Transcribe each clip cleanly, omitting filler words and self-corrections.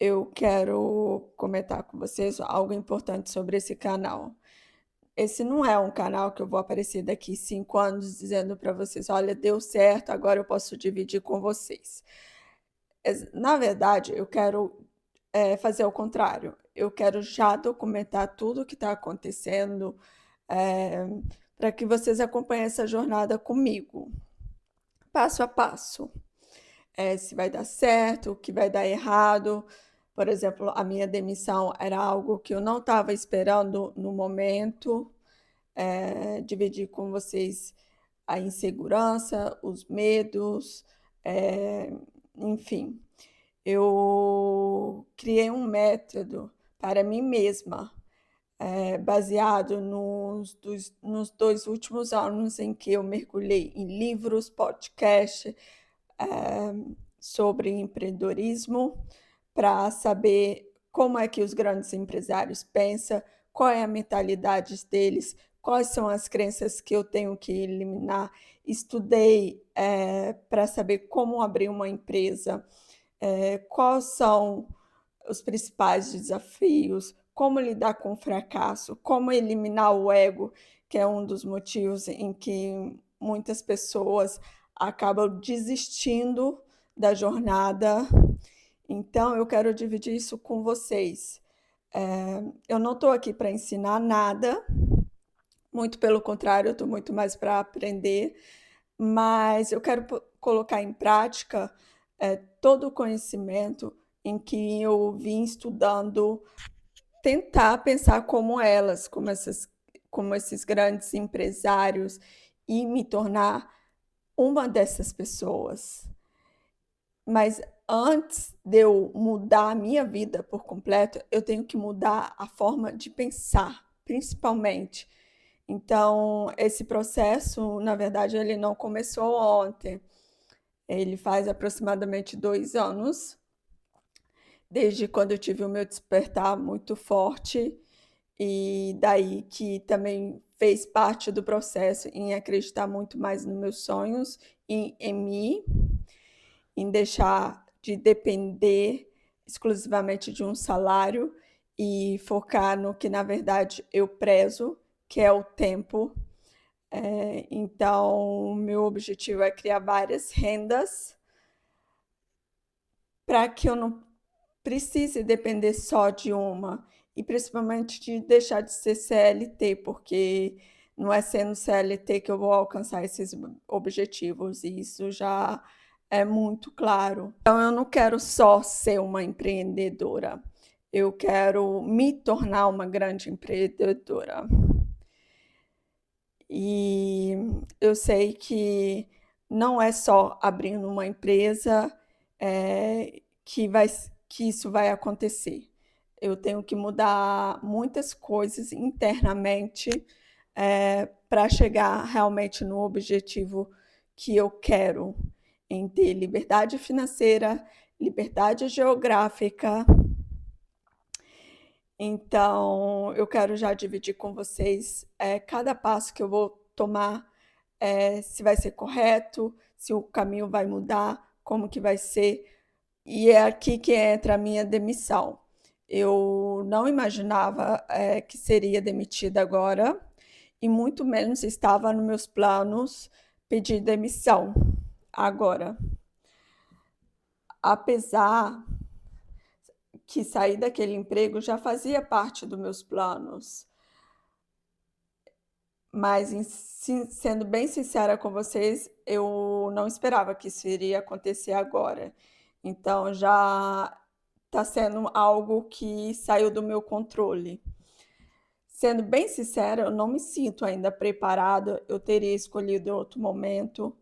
eu quero comentar com vocês algo importante sobre esse canal. Esse não é um canal que eu vou aparecer daqui 5 anos dizendo para vocês: "Olha, deu certo, agora eu posso dividir com vocês". Na verdade, eu quero, fazer o contrário. Eu quero já documentar tudo o que está acontecendo, eh, para que vocês acompanhem essa jornada comigo, passo a passo. Se vai dar certo, o que vai dar errado. Por exemplo, a minha demissão era algo que eu não estava esperando no momento. Dividir com vocês a insegurança, os medos, eh, enfim. Eu criei um método para mim mesma, baseado nos 2 últimos anos em que eu mergulhei em livros, podcast, eh, sobre empreendedorismo, para saber como é que os grandes empresários pensam, qual é a mentalidade deles, quais são as crenças que eu tenho que eliminar. Estudei, para saber como abrir uma empresa, quais são os principais desafios, como lidar com o fracasso, como eliminar o ego, que é um dos motivos em que muitas pessoas acabam desistindo da jornada. Então, eu quero dividir isso com vocês. Eu não estou aqui para ensinar nada, muito pelo contrário, eu estou muito mais para aprender, mas eu quero colocar em prática todo o conhecimento em que eu vim estudando, tentar pensar como elas, como esses grandes empresários, e me tornar uma dessas pessoas. Mas antes de eu mudar a minha vida por completo, eu tenho que mudar a forma de pensar, principalmente. Então, esse processo, na verdade, ele não começou ontem. Ele faz aproximadamente 2 anos, desde quando eu tive o meu despertar muito forte, e daí que também fez parte do processo em acreditar muito mais nos meus sonhos, em mim, em deixar de depender exclusivamente de um salário e focar no que, na verdade, eu prezo, que é o tempo. Então, meu objetivo é criar várias rendas para que eu não precise depender só de uma, e principalmente de deixar de ser CLT, porque não é sendo CLT que eu vou alcançar esses objetivos, e isso já é muito claro. Então, eu não quero só ser uma empreendedora, eu quero me tornar uma grande empreendedora. E eu sei que não é só abrindo uma empresa, que isso vai acontecer. Eu tenho que mudar muitas coisas internamente, para chegar realmente no objetivo que eu quero, em ter liberdade financeira, liberdade geográfica. Então, eu quero já dividir com vocês, cada passo que eu vou tomar, se vai ser correto, se o caminho vai mudar, como que vai ser. E é aqui que entra a minha demissão. Eu não imaginava, que seria demitida agora, e muito menos estava nos meus planos pedir demissão agora. Apesar que sair daquele emprego já fazia parte dos meus planos. Mas, sendo bem sincera com vocês, eu não esperava que isso iria acontecer agora. Então, já está sendo algo que saiu do meu controle. Sendo bem sincera, eu não me sinto ainda preparada, eu teria escolhido outro momento,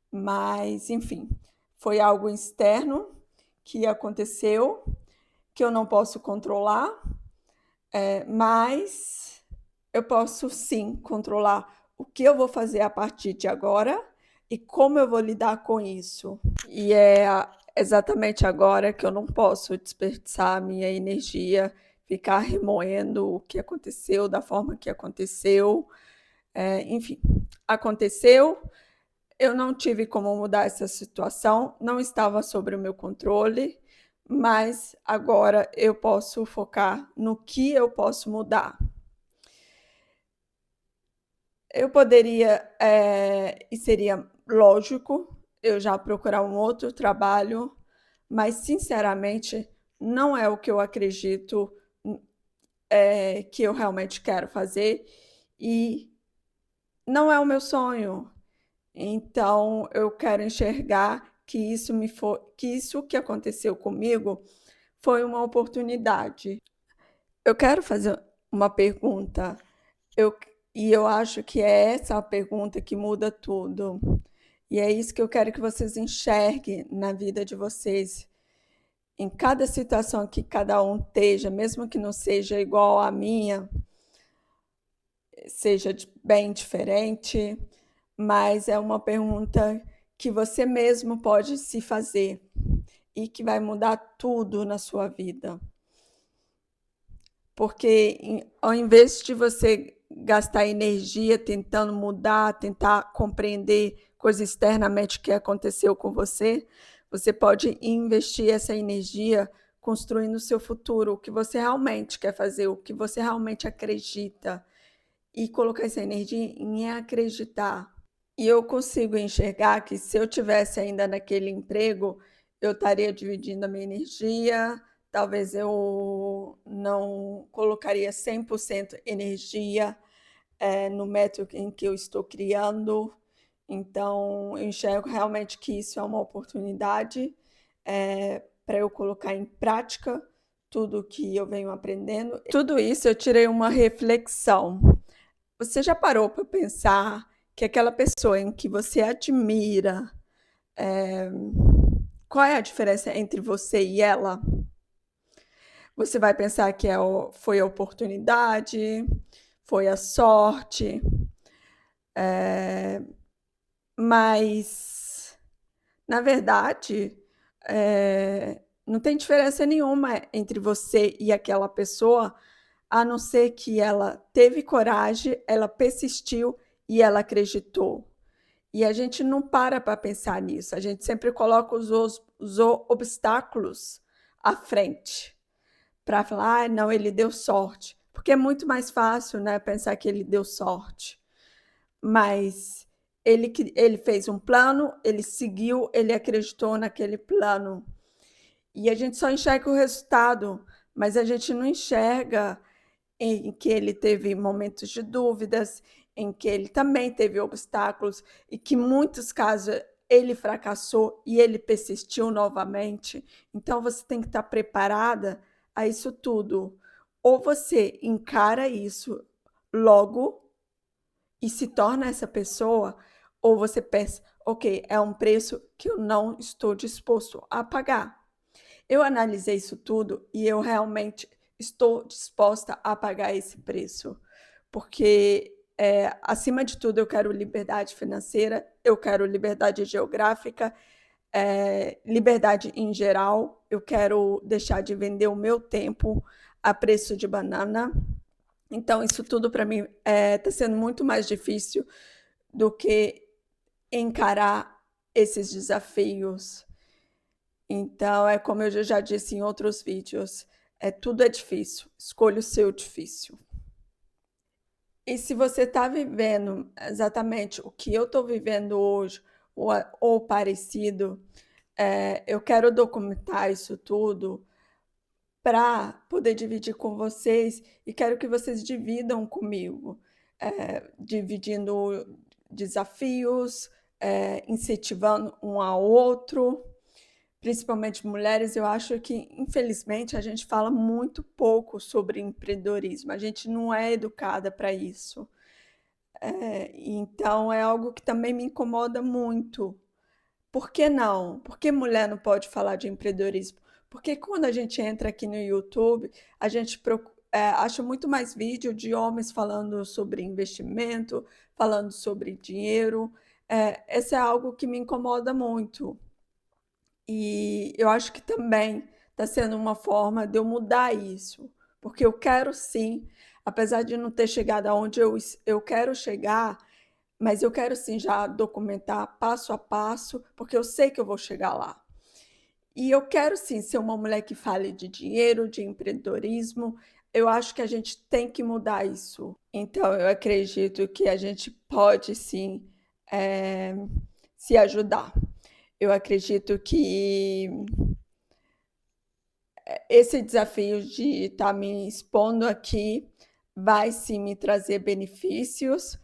mas, enfim, foi algo externo que aconteceu, que eu não posso controlar, mas eu posso sim controlar o que eu vou fazer a partir de agora e como eu vou lidar com isso. E é exatamente agora que eu não posso desperdiçar a minha energia, ficar remoendo o que aconteceu, da forma que aconteceu. Enfim, aconteceu, eu não tive como mudar essa situação, não estava sob o meu controle, mas agora eu posso focar no que eu posso mudar. Eu poderia, e seria lógico, eu já procurar um outro trabalho, mas sinceramente não é o que eu acredito que eu realmente quero fazer e não é o meu sonho. Então eu quero enxergar que isso que aconteceu comigo foi uma oportunidade. Eu quero fazer uma pergunta. Eu, e eu acho que é essa a pergunta que muda tudo. E é isso que eu quero que vocês enxerguem na vida de vocês. Em cada situação que cada um esteja, mesmo que não seja igual à minha, seja bem diferente, mas é uma pergunta que você mesmo pode se fazer e que vai mudar tudo na sua vida. Porque ao invés de você gastar energia tentando mudar, tentar compreender coisa externamente que aconteceu com você, você pode investir essa energia construindo o seu futuro, o que você realmente quer fazer, o que você realmente acredita, e colocar essa energia em acreditar. E eu consigo enxergar que se eu tivesse ainda naquele emprego, eu estaria dividindo a minha energia, talvez eu não colocaria 100% energia no método em que eu estou criando. Então, eu enxergo realmente que isso é uma oportunidade para eu colocar em prática tudo que eu venho aprendendo. Tudo isso eu tirei uma reflexão. Você já parou para pensar que aquela pessoa em que você admira, eh, qual é a diferença entre você e ela? Você vai pensar que foi a oportunidade, foi a sorte, mas, na verdade, não tem diferença nenhuma entre você e aquela pessoa, a não ser que ela teve coragem, ela persistiu e ela acreditou. E a gente não para pensar nisso, a gente sempre coloca os obstáculos à frente para falar, ah, não, ele deu sorte. Porque é muito mais fácil, né, pensar que ele deu sorte. Mas ele fez um plano, ele seguiu, ele acreditou naquele plano. E a gente só enxerga o resultado, mas a gente não enxerga em que ele teve momentos de dúvidas, em que ele também teve obstáculos e que em muitos casos ele fracassou e ele persistiu novamente. Então você tem que estar preparada a isso tudo. Ou você encara isso logo e se torna essa pessoa, ou você pensa, ok, é um preço que eu não estou disposto a pagar. Eu analisei isso tudo e eu realmente estou disposta a pagar esse preço, porque acima de tudo eu quero liberdade financeira, eu quero liberdade geográfica, liberdade em geral, eu quero deixar de vender o meu tempo a preço de banana. Então, isso tudo para mim está sendo muito mais difícil do que encarar esses desafios. Então, é como eu já disse em outros vídeos, tudo é difícil, escolha o seu difícil. E se você está vivendo exatamente o que eu estou vivendo hoje, ou parecido, eu quero documentar isso tudo para poder dividir com vocês e quero que vocês dividam comigo, dividindo desafios, incentivando um ao outro. Principalmente mulheres, eu acho que, infelizmente, a gente fala muito pouco sobre empreendedorismo, a gente não é educada para isso. Então, é algo que também me incomoda muito. Por que não? Por que mulher não pode falar de empreendedorismo? Porque quando a gente entra aqui no YouTube, a gente acha muito mais vídeo de homens falando sobre investimento, falando sobre dinheiro. Esse é algo que me incomoda muito. E eu acho que também está sendo uma forma de eu mudar isso, porque eu quero sim, apesar de não ter chegado aonde eu quero chegar, mas eu quero sim já documentar passo a passo, porque eu sei que eu vou chegar lá. E eu quero sim ser uma mulher que fale de dinheiro, de empreendedorismo. Eu acho que a gente tem que mudar isso. Então, eu acredito que a gente pode sim eh, se ajudar. Eu acredito que esse desafio de estar me expondo aqui vai sim me trazer benefícios,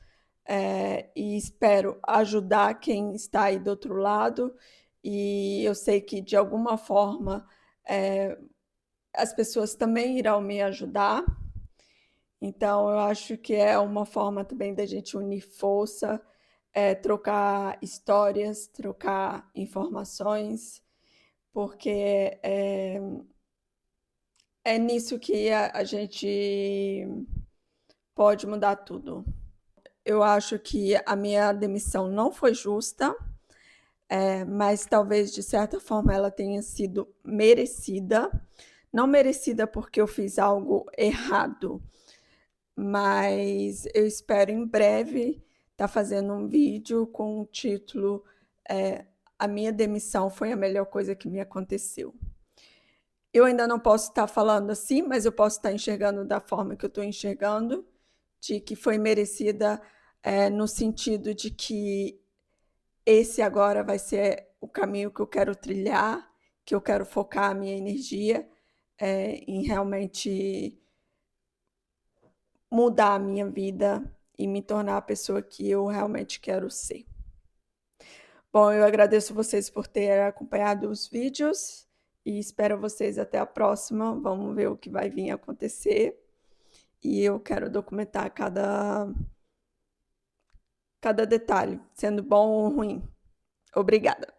e espero ajudar quem está aí do outro lado. E eu sei que de alguma forma eh, as pessoas também irão me ajudar. Então, eu acho que é uma forma também da gente unir força, trocar histórias, trocar informações, porque é nisso que a gente pode mudar tudo. Eu acho que a minha demissão não foi justa, mas talvez de certa forma ela tenha sido merecida. Não merecida porque eu fiz algo errado, mas eu espero em breve estar fazendo um vídeo com o título A minha demissão foi a melhor coisa que me aconteceu. Eu ainda não posso estar falando assim, mas eu posso estar enxergando da forma que eu estou enxergando, de que foi merecida, no sentido de que esse agora vai ser o caminho que eu quero trilhar, que eu quero focar a minha energia em realmente mudar a minha vida e me tornar a pessoa que eu realmente quero ser. Bom, eu agradeço vocês por ter acompanhado os vídeos e espero vocês até a próxima. Vamos ver o que vai vir acontecer. E eu quero documentar cada detalhe, sendo bom ou ruim. Obrigada.